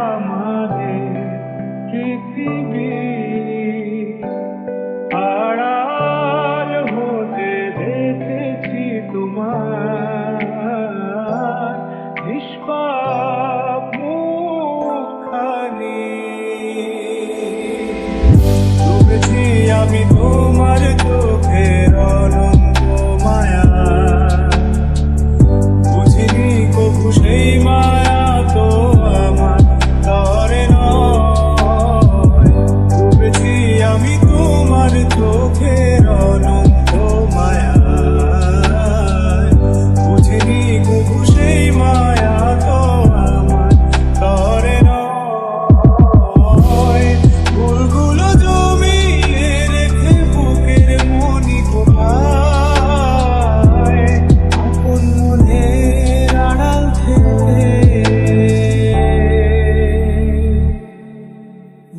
আমাদের পৃথিবী আড়াল হতে দেখেছি তোমার নিষ্পাপ মুখখানি। ডুবেছি আমি তোমার চোখের অনন্ত মায়া, বুঝিনি কভু সেই মায়া তো আমার তরে নয়। ডুবেছি আমি তোমার চোখের অনন্ত মায়া, বুঝিনি কভু সেই মায়া তো আমার তরে নয়। ভুলগুলো জমিয়ে রেখে বুকের মনি কোথায়, আপন মনের আড়াল থেকে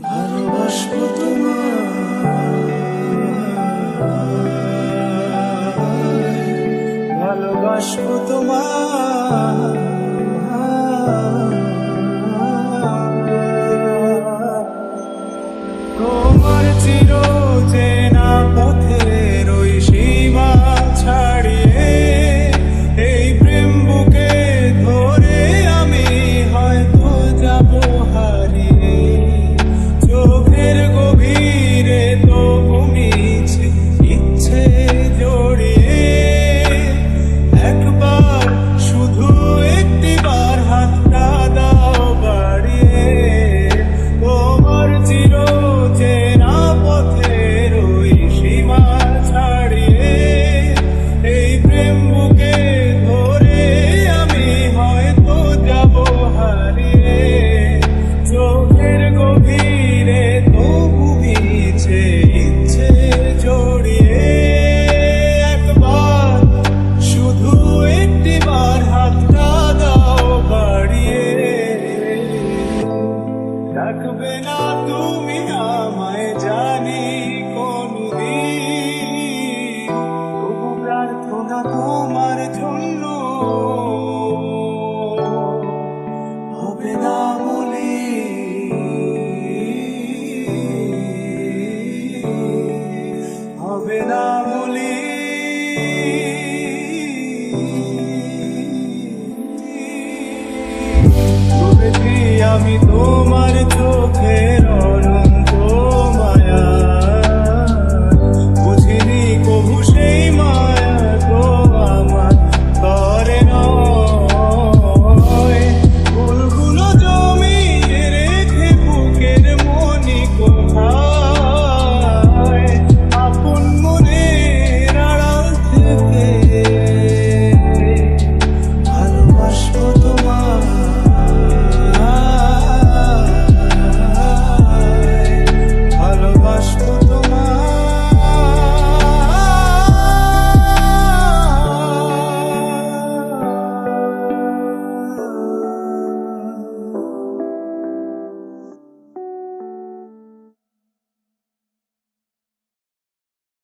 ভালোবাসবো তোমায়, ভালোবাসবো তোমায়। তোমার চির চেনা পথের ওই সীমা ছাড়িয়ে এই প্রেম বুকে ধরে আমি হয়তো যাব হারিয়ে। চোখের গভীরে তবু মিছে ইচ্ছে জড়িয়ে, একবার শুধু একটিবার হাতটা দাও বাড়িয়ে। তোমার চির চেনা পথের ওই সীমা ছাড়িয়ে এই প্রেম বুকে ধরে আমি হয়তো যাব হারিয়ে। চোখের গভীরে তবু মিছে ইচ্ছে জড়িয়ে, একবার শুধু একটিবার হাতটা দাও বাড়িয়ে। ডাকবে না তুমি আমায় জানি কোনদিন, তবু প্রার্থনা তোমার জন্য হবে না মলিন, হবে না মলিন। ডুবেছি আমি তোমার